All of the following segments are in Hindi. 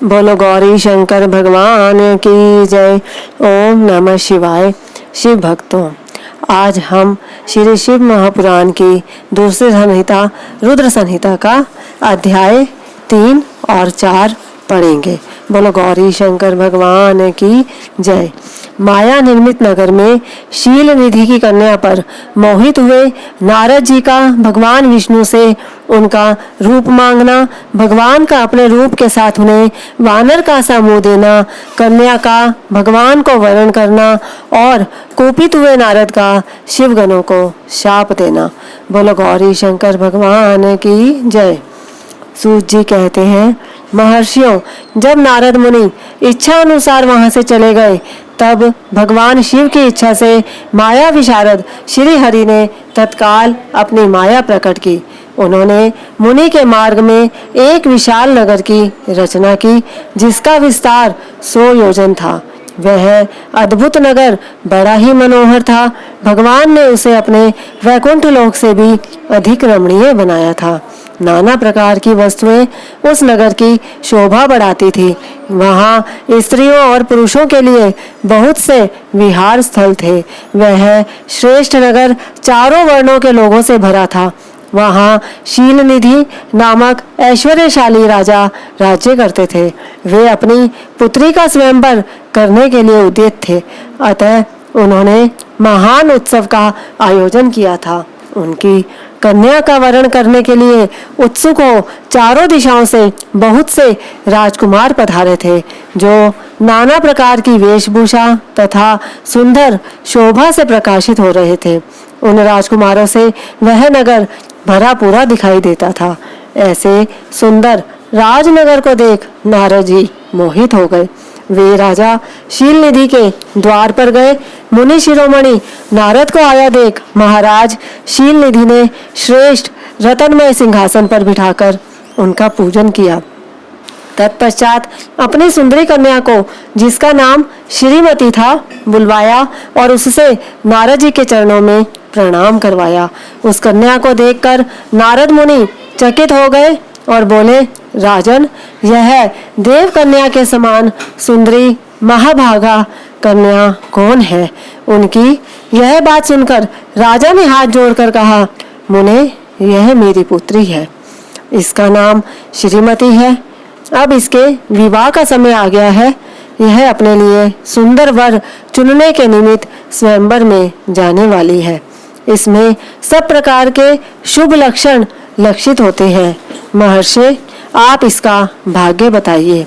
बोलो गौरी शंकर भगवान की जय। ओम नमः शिवाय। शिव भक्तों, आज हम श्री शिव महापुराण की दूसरी संहिता रुद्र संहिता का अध्याय 3 और 4 पढ़ेंगे। बोलो गौरी शंकर भगवान की जय। माया निर्मित नगर में शील निधि की कन्या पर मोहित हुए नारद जी का भगवान विष्णु से उनका रूप मांगना, भगवान का अपने रूप के साथ उन्हें वानर का सा मुंह देना, कन्या का भगवान को वरण करना और कुपित हुए नारद का शिवगणों को शाप देना। बोलो गौरी शंकर भगवान की जय। सूत जी कहते हैं, महर्षियों, जब नारद मुनि इच्छा अनुसार वहां से चले गए तब भगवान शिव की इच्छा से माया विशारद श्री हरि ने तत्काल अपनी माया प्रकट की। उन्होंने मुनि के मार्ग में एक विशाल नगर की रचना की जिसका विस्तार 100 योजन था। वह अद्भुत नगर बड़ा ही मनोहर था। भगवान ने उसे अपने वैकुंठ लोक से भी अधिक रमणीय बनाया था। नाना प्रकार की वस्तुएं उस नगर की शोभा बढ़ाती थी। वहाँ स्त्रियों और पुरुषों के लिए बहुत से विहार स्थल थे। वह श्रेष्ठ नगर चारों वर्णों के लोगों से भरा था। वहाँ शील निधि नामक ऐश्वर्यशाली राजा राज्य करते थे। वे अपनी पुत्री का स्वयंवर करने के लिए उद्यत थे, अतः उन्होंने महान उत्सव का आयोजन किया था। उनकी कन्या का वरण करने के लिए उत्सुक हो चारों दिशाओं से बहुत से राजकुमार पधारे थे, जो नाना प्रकार की वेशभूषा तथा सुंदर शोभा से प्रकाशित हो रहे थे। उन राजकुमारों से वह नगर भरा पूरा दिखाई देता था। ऐसे सुंदर राजनगर को देख नारद जी मोहित हो गए। वे राजा शील निधि के द्वार पर गए। मुनि शिरोमणि नारद को आया देख महाराज शील निधि ने श्रेष्ठ रत्नमय सिंहासन पर बिठाकर उनका पूजन किया। तत्पश्चात अपनी सुंदरी कन्या को, जिसका नाम श्रीमती था, बुलवाया और उससे नारद जी के चरणों में प्रणाम करवाया। उस कन्या को देखकर नारद मुनि चकित हो गए और बोले, राजन, यह देव कन्या के समान सुंदरी महाभागा कन्या कौन है? उनकी यह बात सुनकर राजा ने हाथ जोड़कर कहा, मुने, यह मेरी पुत्री है। इसका नाम श्रीमती है। अब इसके विवाह का समय आ गया है। यह अपने लिए सुंदर वर चुनने के निमित्त स्वयंवर में जाने वाली है। इसमें सब प्रकार के शुभ लक्षण लक्षित होते हैं। महर्षि, आप इसका भाग्य बताइए।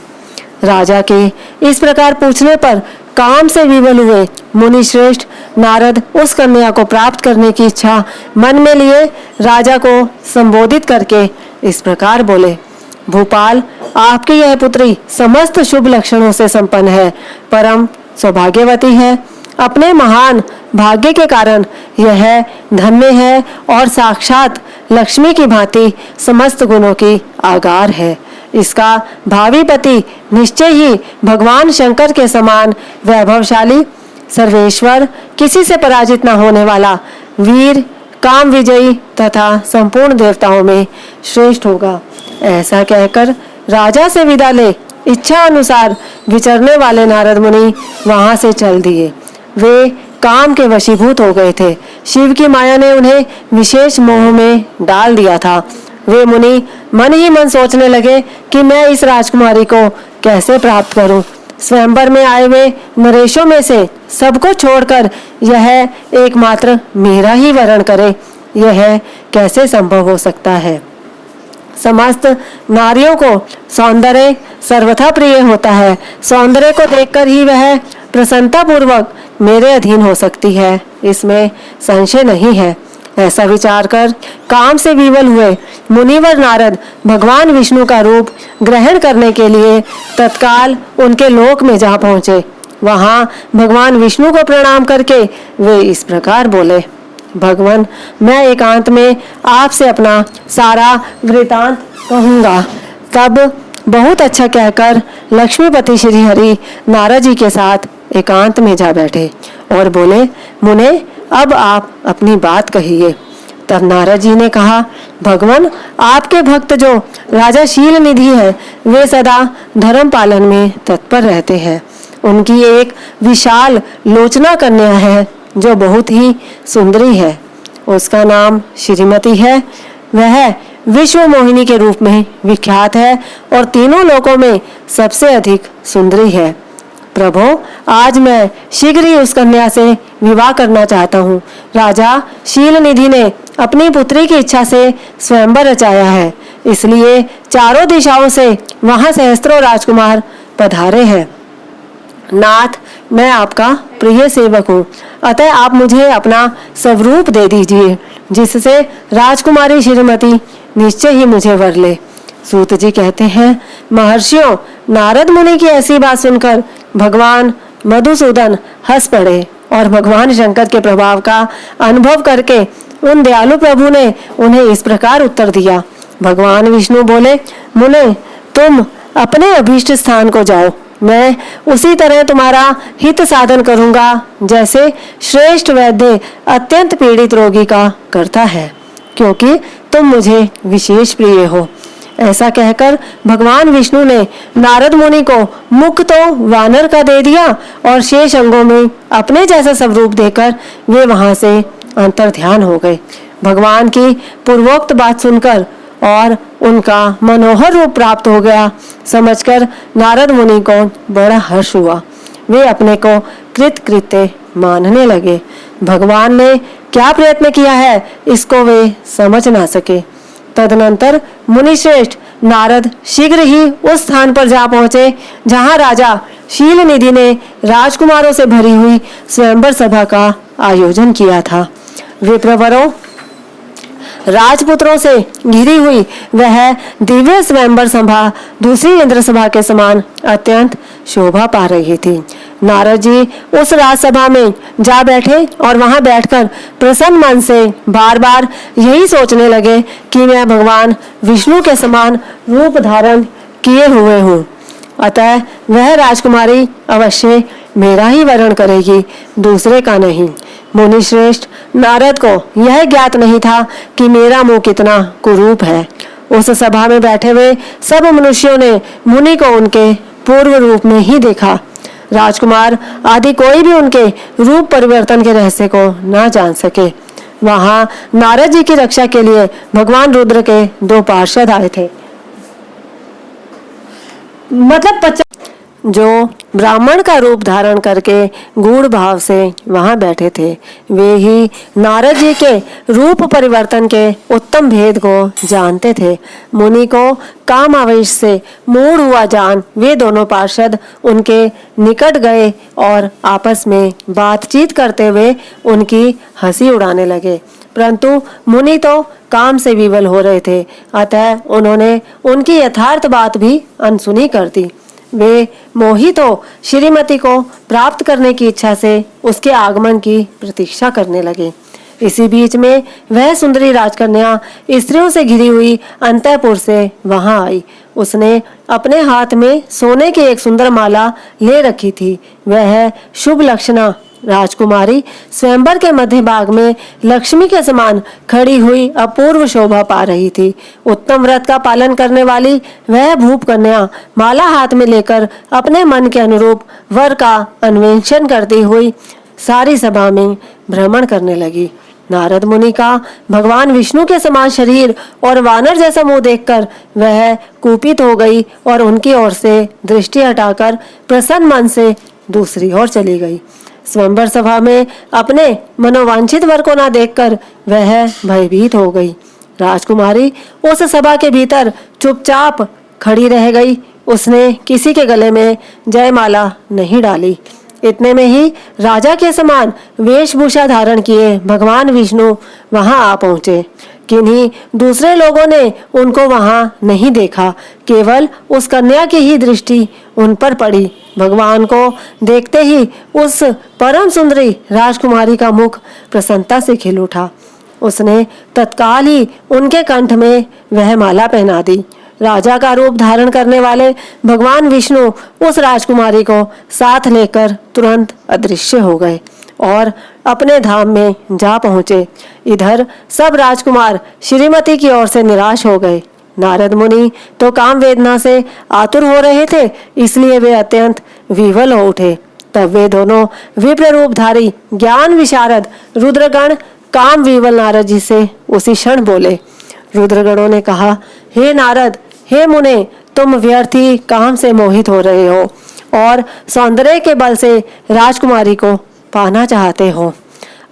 राजा के इस प्रकार पूछने पर काम से विवल हुए मुनि श्रेष्ठ नारद उस कन्या को प्राप्त करने की इच्छा मन में लिए राजा को संबोधित करके इस प्रकार बोले, भूपाल, आपकी यह पुत्री समस्त शुभ लक्षणों से संपन्न है, परम सौभाग्यवती है। अपने महान भाग्य के कारण यह धन्य है और साक्षात लक्ष्मी की भांति समस्त गुणों की आगार है। इसका भावी पति निश्चय ही भगवान शंकर के समान वैभवशाली, सर्वेश्वर, किसी से पराजित न होने वाला, वीर, काम विजयी तथा संपूर्ण देवताओं में श्रेष्ठ होगा। ऐसा कहकर राजा से विदा ले इच्छा अनुसार विचरने वाले नारद मुनि वहां से चल दिए। वे काम के वशीभूत हो गए थे। शिव की माया ने उन्हें विशेष मोह में डाल दिया था। वे मुनि मन ही मन सोचने लगे कि मैं इस राजकुमारी को कैसे प्राप्त करूं। स्वयंवर में आए हुए नरेशों में से सबको छोड़कर यह एकमात्र मेरा ही वरण करे, यह कैसे संभव हो सकता है? समस्त नारियों को सौंदर्य सर्वथा प्रिय होता है। सौंदर्य को देखकर ही वह प्रसन्नता पूर्वक मेरे अधीन हो सकती है, इसमें संशय नहीं है। ऐसा विचार कर काम से विवल हुए मुनिवर नारद भगवान विष्णु का रूप ग्रहण करने के लिए तत्काल उनके लोक में जा पहुंचे। वहां भगवान विष्णु को प्रणाम करके वे इस प्रकार बोले, भगवान, मैं एकांत में आपसे अपना सारा वृतांत कहूँगा। तब बहुत अच्छा कहकर लक्ष्मीपति श्री हरि नारद जी के साथ एकांत में जा बैठे और बोले, मुने, अब आप अपनी बात कहिए। तब नारद जी ने कहा, भगवान, आपके भक्त जो राजा शील निधि है वे सदा धर्म पालन में तत्पर रहते हैं। उनकी एक विशाल लोचना कन्या है जो बहुत ही सुंदरी है। उसका नाम श्रीमती है। वह विश्व मोहिनी के रूप में विख्यात है और तीनों लोकों में सबसे अधिक सुंदरी है। प्रभु, आज मैं शीघ्र ही उस कन्या से विवाह करना चाहता हूँ। राजा शील निधि ने अपनी पुत्री की इच्छा से स्वयंवर रचाया है, इसलिए चारों दिशाओं से वहां सहस्त्रों राजकुमार पधारे हैं। नाथ, मैं आपका प्रिय सेवक हूँ, अतः आप मुझे अपना स्वरूप दे दीजिए, जिससे राजकुमारी श्रीमती निश्चय ही मुझे वर ले। सूत जी कहते हैं, महर्षियों, नारद मुनि की ऐसी बात सुनकर भगवान मधुसूदन हंस पड़े और भगवान शंकर के प्रभाव का अनुभव करके उन दयालु प्रभु ने उन्हें इस प्रकार उत्तर दिया। भगवान विष्णु बोले, मुने, तुम अपने अभीष्ट स्थान को जाओ। मैं उसी तरह तुम्हारा हित साधन करूंगा जैसे श्रेष्ठ वैद्य अत्यंत पीड़ित रोगी का करता है, क्योंकि तुम मुझे विशेष प्रिय हो। ऐसा कहकर भगवान विष्णु ने नारद मुनि को मुख तो वानर का दे दिया और शेष अंगों में अपने जैसा स्वरूप देकर वे वहां से अंतर्ध्यान हो गए। भगवान की पूर्वोक्त बात सुनकर और उनका मनोहर रूप प्राप्त हो गया समझकर नारद मुनि को बड़ा हर्ष हुआ। वे अपने को कृतकृत्य मानने लगे। भगवान ने क्या प्रयत्न किया है इसको वे समझ ना सके। तदनंतर मुनिश्रेष्ठ नारद शीघ्र ही उस स्थान पर जा पहुंचे जहां राजा शील निधि ने राजकुमारों से भरी हुई स्वयंवर सभा का आयोजन किया था। विप्रवरों, राजपुत्रों से घिरी हुई वह दिव्य स्वयंवर सभा दूसरी इंद्र सभा के समान अत्यंत शोभा पा रही थी। नारद जी उस राजसभा में जा बैठे और वहां बैठकर प्रसन्न मन से बार बार यही सोचने लगे कि मैं भगवान विष्णु के समान रूप धारण किए हुए हूँ, अतः वह राजकुमारी अवश्य मेरा ही वरण करेगी, दूसरे का नहीं। मुनि श्रेष्ठ नारद को यह ज्ञात नहीं था कि मेरा मुंह कितना कुरूप है। उस सभा में बैठे हुए सब मनुष्यों ने मुनि को उनके पूर्व रूप में ही देखा। राजकुमार आदि कोई भी उनके रूप परिवर्तन के रहस्य को न जान सके। वहां नारद जी की रक्षा के लिए भगवान रुद्र के 2 पार्षद आए थे, मतलब जो ब्राह्मण का रूप धारण करके गूढ़ भाव से वहां बैठे थे। वे ही नारद जी के रूप परिवर्तन के उत्तम भेद को जानते थे। मुनि को काम आवेश से मूढ़ हुआ जान वे दोनों पार्षद उनके निकट गए और आपस में बातचीत करते हुए उनकी हंसी उड़ाने लगे, परंतु मुनि तो काम से विवल हो रहे थे, अतः उन्होंने उनकी यथार्थ बात भी अनसुनी कर दी। वे मोहित हो श्रीमती को प्राप्त करने की इच्छा से उसके आगमन की प्रतीक्षा करने लगे। इसी बीच में वह सुंदरी राजकन्या स्त्रियों से घिरी हुई अंतःपुर से वहां आई। उसने अपने हाथ में सोने की एक सुंदर माला ले रखी थी। वह शुभ लक्षणा राजकुमारी स्वयंवर के मध्य भाग में लक्ष्मी के समान खड़ी हुई अपूर्व शोभा पा रही थी। उत्तम व्रत का पालन करने वाली वह भूप कन्या माला हाथ में लेकर अपने मन के अनुरूप वर का अन्वेषण करती हुई सारी सभा में भ्रमण करने लगी। नारद मुनि का भगवान विष्णु के समान शरीर और वानर जैसा मुंह देखकर वह कुपित हो गई और उनकी ओर से दृष्टि हटाकर प्रसन्न मन से दूसरी ओर चली गई। स्वयंवर सभा में अपने मनोवांछित वर को न देखकर वह भयभीत हो गई। राजकुमारी उस सभा के भीतर चुपचाप खड़ी रह गई। उसने किसी के गले में जयमाला नहीं डाली। इतने में ही राजा के समान वेशभूषा धारण किए भगवान विष्णु वहां आ पहुंचे। किन्हीं दूसरे लोगों ने उनको वहां नहीं देखा, केवल उस कन्या की ही दृष्टि उन पर पड़ी। भगवान को देखते ही उस परम सुंदरी राजकुमारी का मुख प्रसन्नता से खिल उठा। उसने तत्काल ही उनके कंठ में वह माला पहना दी। राजा का रूप धारण करने वाले भगवान विष्णु उस राजकुमारी को साथ लेकर तुरंत अदृश्य हो गए। और अपने धाम में जा पहुँचे। इधर सब राजकुमार श्रीमती की ओर से निराश हो गए। नारद मुनि तो काम वेदना से आतुर हो रहे थे, इसलिए वे अत्यंत विह्वल हो उठे। तब वे दोनों विप्र रूपधारी ज्ञान विशारद रुद्रगण काम विवल नारद जी से उसी क्षण बोले। रुद्रगणों ने कहा, हे नारद, हे मुने, तुम व्यर्थी काम से मोहित हो रहे हो और सौंदर्य के बल से राजकुमारी को पाना चाहते हो।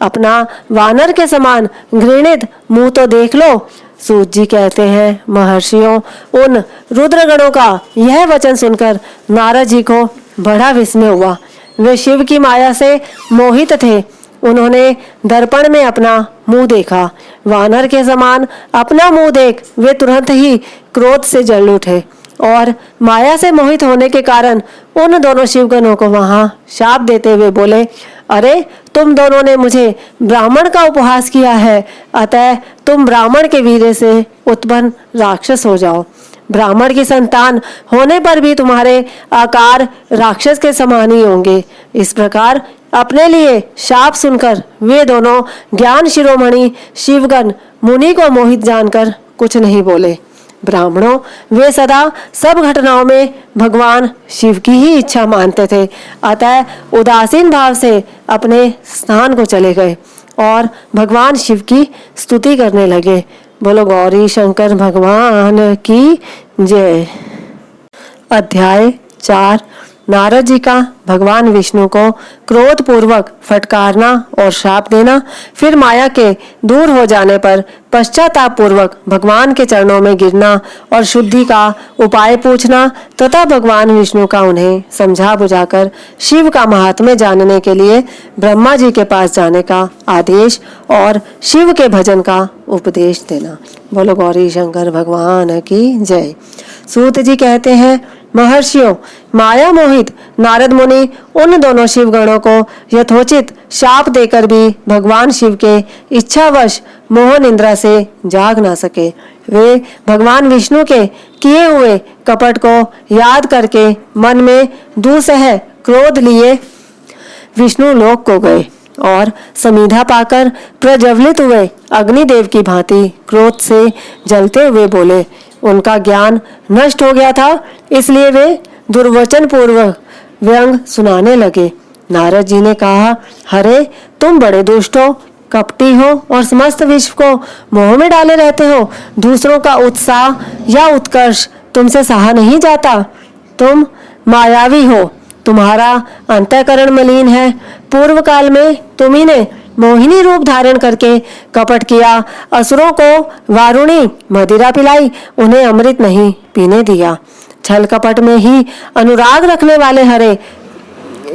अपना वानर के समान घृणित मुंह तो देख लो। सूत जी कहते हैं, महर्षियों, उन रुद्रगणों का यह वचन सुनकर नारद जी को बड़ा विस्मय हुआ। वे शिव की माया से मोहित थे। उन्होंने दर्पण में अपना मुंह देखा। वानर के समान अपना मुंह देख वे तुरंत ही क्रोध से जल उठे और माया से मोहित होने के कारण उन दोनों शिवगणों को वहां शाप देते हुए बोले, अरे तुम दोनों ने मुझे ब्राह्मण का उपहास किया है, अतः तुम ब्राह्मण के वीर्य से उत्पन्न राक्षस हो जाओ। ब्राह्मण की संतान होने पर भी तुम्हारे आकार राक्षस के समान ही होंगे। इस प्रकार अपने लिए शाप सुनकर वे दोनों ज्ञान शिरोमणि शिवगण मुनि को मोहित जानकर कुछ नहीं बोले। ब्राह्मणों, वे सदा सब घटनाओं में भगवान शिव की ही इच्छा मानते थे, अतः उदासीन भाव से अपने स्थान को चले गए और भगवान शिव की स्तुति करने लगे। बोलो गौरी शंकर भगवान की जय। अध्याय 4। नारद जी का भगवान विष्णु को क्रोध पूर्वक फटकारना और श्राप देना, फिर माया के दूर हो जाने पर पश्चाताप पूर्वक भगवान के चरणों में गिरना और शुद्धि का उपाय पूछना तथा भगवान विष्णु का उन्हें समझा बुझाकर शिव का महात्म्य जानने के लिए ब्रह्मा जी के पास जाने का आदेश और शिव के भजन का उपदेश देना। बोलो गौरी शंकर भगवान की जय। सूत जी कहते हैं, महर्षियों, माया मोहित नारद मुनि उन दोनों शिवगणों को यथोचित शाप देकर भी भगवान शिव के इच्छावश मोह निद्रा से जाग ना सके। वे भगवान विष्णु के किए हुए कपट को याद करके मन में दुसह क्रोध लिए विष्णु लोक को गए और समीधा पाकर प्रज्वलित हुए अग्निदेव की भांति क्रोध से जलते हुए बोले। उनका ज्ञान नष्ट हो गया था, इसलिए वे दुर्वचन पूर्वक व्यंग सुनाने लगे। नारद जी ने कहा, हरे तुम बड़े दुष्ट हो, कपटी हो और समस्त विश्व को मोह में डाले रहते हो। दूसरों का उत्साह या उत्कर्ष तुमसे सहा नहीं जाता। तुम मायावी हो, तुम्हारा अंतःकरण मलिन है। पूर्व काल में तुम्ही ने मोहिनी रूप धारण करके कपट किया, असुरों को वारुणी मदिरा पिलाई, उन्हें अमृत नहीं पीने दिया। छल कपट में ही अनुराग रखने वाले हरे,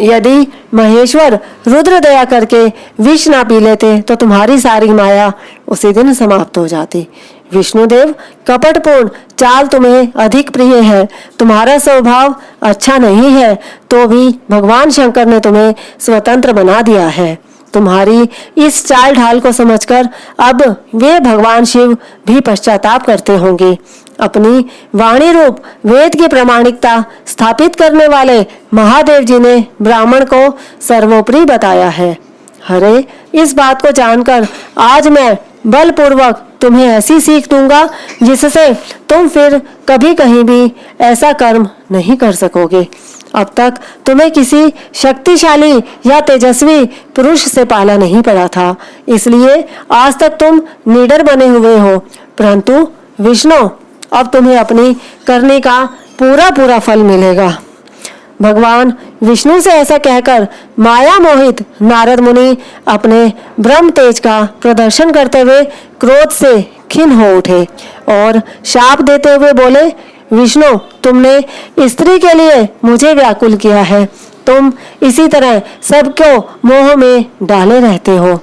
यदि महेश्वर रुद्र दया करके विष ना पी लेते तो तुम्हारी सारी माया उसी दिन समाप्त हो जाती। विष्णुदेव, कपटपूर्ण चाल तुम्हें अधिक प्रिय है। तुम्हारा स्वभाव अच्छा नहीं है, तो भी भगवान शंकर ने तुम्हें स्वतंत्र बना दिया है। तुम्हारी इस चाल ढाल को समझकर अब वे भगवान शिव भी पश्चाताप करते होंगे। अपनी वाणी रूप वेद की प्रामाणिकता स्थापित करने वाले महादेव जी ने ब्राह्मण को सर्वोपरि बताया है। हरे, इस बात को जानकर आज मैं बलपूर्वक तुम्हें ऐसी सीख दूंगा जिससे तुम फिर कभी कहीं भी ऐसा कर्म नहीं कर सकोगे। अब तक तुम्हें किसी शक्तिशाली या तेजस्वी पुरुष से पाला नहीं पड़ा था, इसलिए आज तक तुम निडर बने हुए हो। परंतु विष्णु, अब तुम्हें अपनी करने का पूरा फल मिलेगा। भगवान विष्णु से ऐसा कहकर माया मोहित नारद मुनि अपने ब्रह्म तेज का प्रदर्शन करते हुए क्रोध से खिन्न हो उठे और शाप देते हुए बोले, विष्णु, तुमने स्त्री के लिए मुझे व्याकुल किया है। तुम इसी तरह सबको मोह में डाले रहते हो।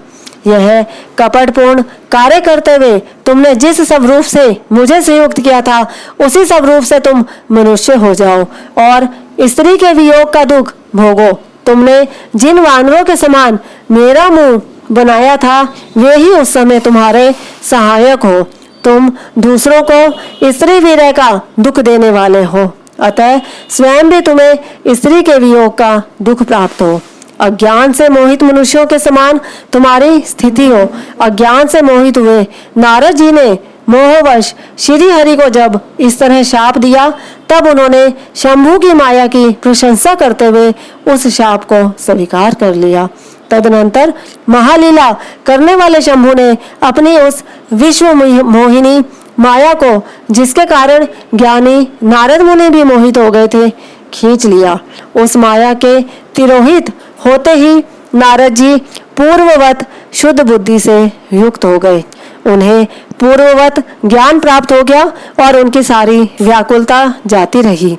यह कपटपूर्ण कार्य करते हुए तुमने जिस स्वरूप से मुझे संयुक्त किया था, उसी स्वरूप से तुम मनुष्य हो जाओ और स्त्री के वियोग का दुख भोगो। तुमने जिन वानरों के समान मेरा मुंह बनाया था, वे ही उस समय तुम्हारे सहायक हो। तुम दूसरों को स्त्री विरह का दुख देने वाले हो, अतः स्वयं भी तुम्हें स्त्री के वियोग का दुख प्राप्त हो। अज्ञान से मोहित मनुष्यों के समान तुम्हारी स्थिति हो। अज्ञान से मोहित हुए नारद जी ने मोहवश श्री हरि को जब इस तरह शाप दिया, तब उन्होंने शंभु की माया की प्रशंसा करते हुए उस शाप को स्वीकार कर लिया। तदनंतर महालीला करने वाले शंभु ने अपनी उस विश्व मोहिनी माया को, जिसके कारण ज्ञानी नारद मुनि भी मोहित हो गए थे, खींच लिया। उस माया के तिरोहित होते ही नारद जी पूर्ववत शुद्ध बुद्धि से युक्त हो गए। उन्हें पूर्ववत ज्ञान प्राप्त हो गया और उनकी सारी व्याकुलता जाती रही।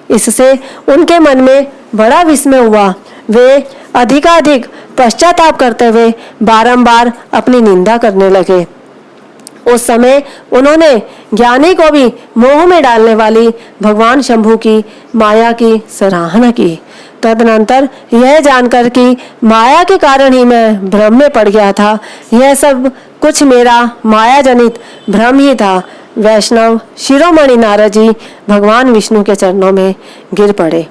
इससे उनके मन में बड़ा विस्मय हुआ। वे अधिकाधिक पश्चाताप करते हुए बारंबार अपनी निंदा करने लगे। उस समय उन्होंने ज्ञानी को भी मोह में डालने वाली भगवान शंभु की माया की सराहना की। तदनंतर यह जानकर कि माया के कारण ही मैं भ्रम में पड़ गया था, यह सब कुछ मेरा माया जनित भ्रम ही था, वैष्णव शिरोमणि नारद जी भगवान विष्णु के चरणों में गिर पड़े।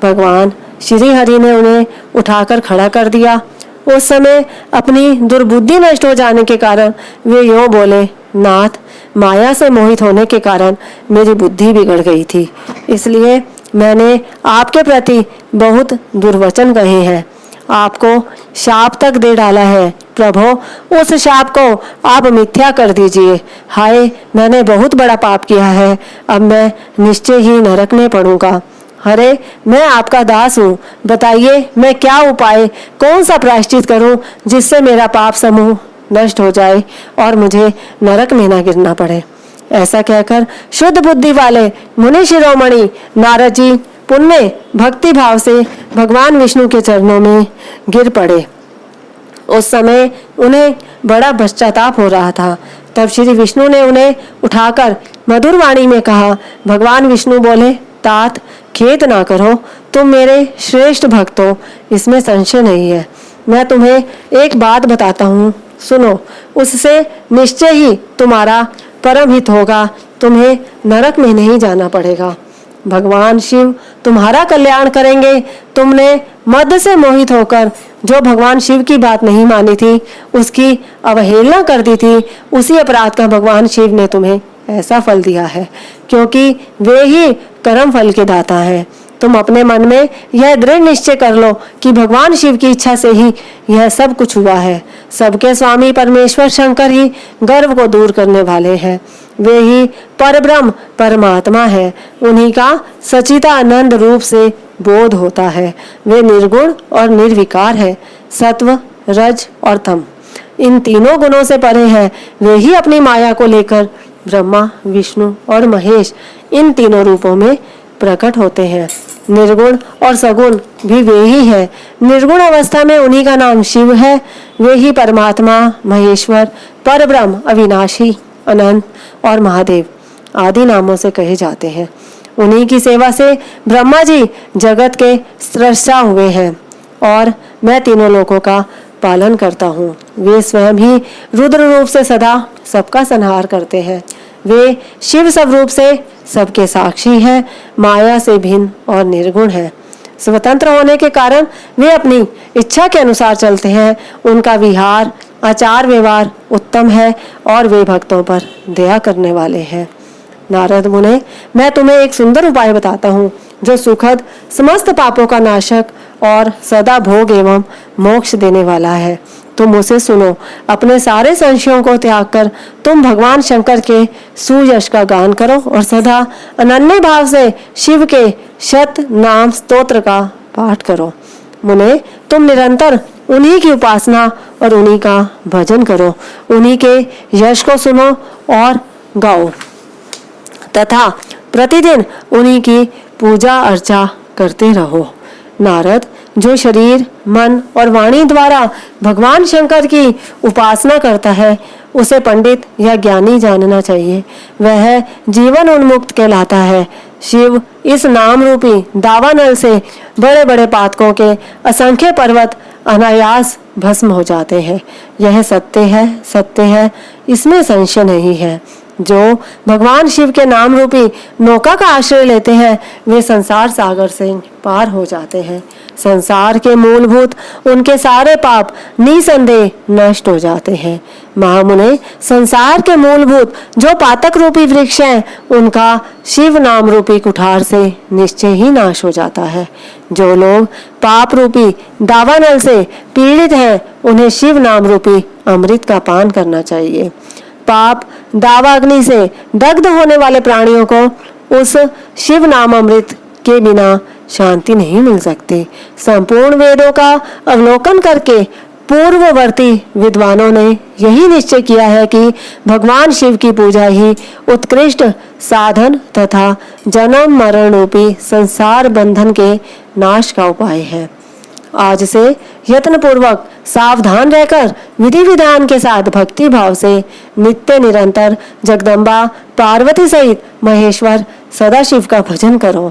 भगवान श्री हरि ने उन्हें उठाकर खड़ा कर दिया। उस समय अपनी दुर्बुद्धि नष्ट हो जाने के कारण वे यूं बोले, नाथ, माया से मोहित होने के कारण मेरी बुद्धि बिगड़ गई थी, इसलिए मैंने आपके प्रति बहुत दुर्वचन कहे हैं, आपको शाप तक दे डाला है। प्रभो, उस शाप को आप मिथ्या कर दीजिए। हाय, मैंने बहुत बड़ा पाप किया है, अब मैं निश्चय ही नरक में पड़ूंगा। हरे, मैं आपका दास हूँ, बताइए मैं क्या उपाय, कौन सा प्रायश्चित करूँ जिससे मेरा पाप समूह नष्ट हो जाए और मुझे नरक में न गिरना पड़े। ऐसा कहकर शुद्ध बुद्धि वाले मुनि शिरोमणि नारद जी पुण्य भक्ति भाव से भगवान विष्णु के चरणों में गिर पड़े। उस समय उन्हें बड़ा पश्चाताप हो रहा था। तब श्री विष्णु ने उन्हें उठाकर मधुर वाणी में कहा। भगवान विष्णु बोले, तात, खेद ना करो, तुम मेरे श्रेष्ठ भक्त हो, इसमें संशय नहीं है। मैं तुम्हें एक बात बताता हूँ, सुनो, उससे निश्चय ही तुम्हारा परम हित होगा, तुम्हें नरक में नहीं जाना पड़ेगा। भगवान शिव तुम्हारा कल्याण करेंगे। तुमने मद से मोहित होकर जो भगवान शिव की बात नहीं मानी थी, उसकी अवहेलना कर दी थी, उसी अपराध का भगवान शिव ने तुम्हें ऐसा फल दिया है, क्योंकि वे ही कर्म फल के दाता हैं। तुम अपने मन में यह दृढ़ निश्चय कर लो कि भगवान शिव की इच्छा से ही यह सब कुछ हुआ है। सबके स्वामी परमेश्वर शंकर ही गर्व को दूर करने वाले हैं। वे ही परब्रह्म परमात्मा है। उन्हीं का सच्चिदानंद रूप से बोध होता है। वे निर्गुण और निर्विकार है, सत्व, रज और तम, इन तीनों गुणों से परे है। वे ही अपनी माया को लेकर ब्रह्मा, विष्णु और महेश, इन तीनों रूपों में प्रकट होते हैं। निर्गुण और सगुण भी वे ही है। निर्गुण अवस्था में उन्हीं का नाम शिव है। वे ही परमात्मा, महेश्वर, परब्रह्म, अविनाशी, अनंत और महादेव आदि नामों से कहे जाते हैं। उन्हीं की सेवा से ब्रह्मा जी जगत के सृष्टा हुए हैं और मैं तीनों लोकों का पालन करता हूँ। वे स्वयं ही रुद्र रूप से सदा सबका संहार करते हैं। वे शिव स्वरूप से सबके साक्षी हैं, माया से भिन्न और निर्गुण है। स्वतंत्र होने के कारण वे अपनी इच्छा के अनुसार चलते हैं। उनका विहार, आचार व्यवहार उत्तम है और वे भक्तों पर दया करने वाले हैं। नारद मुने, मैं तुम्हें एक सुंदर उपाय बताता हूँ, जो सुखद, समस्त पापों का नाशक और सदा भोग एवं मोक्ष देने वाला है। तुम उसे सुनो। अपने सारे संशयों को त्याग कर तुम भगवान शंकर के सुयश का गान करो और सदा अनन्य भाव से शिव के शत नाम स्तोत्र का पाठ करो। मुने, तुम निरंतर उन्हीं की उपासना और उन्हीं का भजन करो। उन्हीं के यश को सुनो और गाओ तथा प्रतिदिन उन्हीं की पूजा अर्चा करते रहो। नारद, जो शरीर, मन और वाणी द्वारा भगवान शंकर की उपासना करता है, उसे पंडित या ज्ञानी जानना चाहिए। वह जीवन उन्मुक्त कहलाता है। शिव इस नाम रूपी दावानल से बड़े बड़े पातकों के असंख्य पर्वत अनायास भस्म हो जाते हैं। यह सत्य है, सत्य है, इसमें संशय नहीं है। जो भगवान शिव के नाम रूपी नौका का आश्रय लेते हैं, वे संसार सागर से पार हो जाते हैं। संसार के मूलभूत उनके सारे पाप निसंदेह नष्ट हो जाते हैं। महामुने, संसार के मूलभूत जो पातक रूपी वृक्ष हैं, उनका शिव नाम रूपी कुठार से निश्चय ही नाश हो जाता है। जो लोग पाप रूपी दावानल से पीड़ित हैं, उन्हें शिव नाम रूपी अमृत का पान करना चाहिए। पाप दावाग्नि से दग्ध होने वाले प्राणियों को उस शिव नाम अमृत के बिना शांति नहीं मिल सकती। संपूर्ण वेदों का अवलोकन करके पूर्ववर्ती विद्वानों ने यही निश्चय किया है कि भगवान शिव की पूजा ही उत्कृष्ट साधन तथा जन्म मरण रूपी संसार बंधन के नाश का उपाय है। आज से यत्न पूर्वक सावधान रहकर विधि विधान के साथ भक्ति भाव से नित्य निरंतर जगदम्बा पार्वती सहित महेश्वर सदाशिव का भजन करो।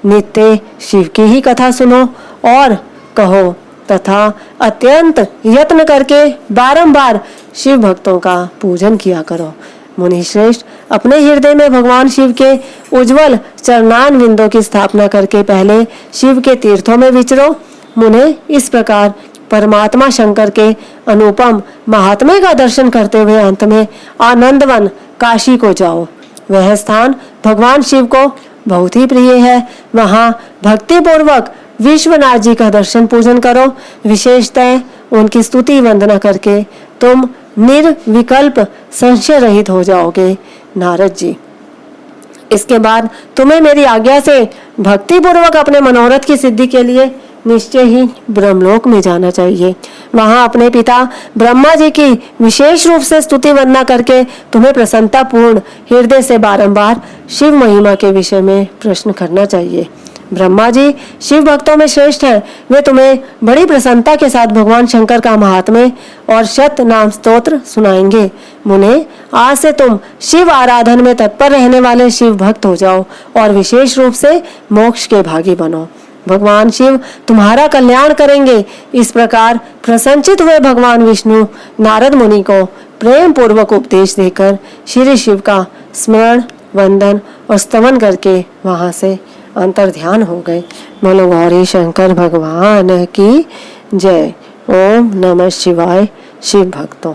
नित्य शिव की ही कथा सुनो और कहो तथा अत्यंत यत्न करके बारंबार शिव भक्तों का पूजन किया करो। मुनि श्रेष्ठ, अपने हृदय में भगवान शिव के उज्जवल चरणान विंदों की स्थापना करके पहले शिव के तीर्थों में विचरो। मुने, इस प्रकार परमात्मा शंकर के अनुपम महात्म्य का दर्शन करते हुए अंत में आनंदवन काशी को जाओ। वह स्थान भगवान शिव को बहुत ही प्रिय है। वहाँ भक्ति पूर्वक विश्वनाथ जी का दर्शन पूजन करो। विशेषतः उनकी स्तुति वंदना करके तुम निर्विकल्प संशय रहित हो जाओगे। नारद जी, इसके बाद तुम्हें मेरी आज्ञा से भक्ति पूर्वक अपने मनोरथ की सिद्धि के लिए निश्चय ही ब्रह्मलोक में जाना चाहिए। वहां अपने पिता ब्रह्मा जी की विशेष रूप से स्तुति वंदना करके तुम्हें प्रसन्नता पूर्ण हृदय से बारंबार शिव महिमा के विषय में प्रश्न करना चाहिए। ब्रह्मा जी शिव भक्तों में श्रेष्ठ हैं। वे तुम्हें बड़ी प्रसन्नता के साथ भगवान शंकर का महात्म्य और शत नाम स्तोत्र सुनाएंगे। मुने, आज से तुम शिव आराधन में तत्पर रहने वाले शिव भक्त हो जाओ और विशेष रूप से मोक्ष के भागी बनो। भगवान शिव तुम्हारा कल्याण करेंगे। इस प्रकार प्रसन्नचित हुए भगवान विष्णु नारद मुनि को प्रेम पूर्वक उपदेश देकर श्री शिव का स्मरण वंदन और स्तवन करके वहां से अंतर ध्यान हो गए। बोलो गौरी शंकर भगवान की जय। ओम नमः शिवाय। शिव भक्तों।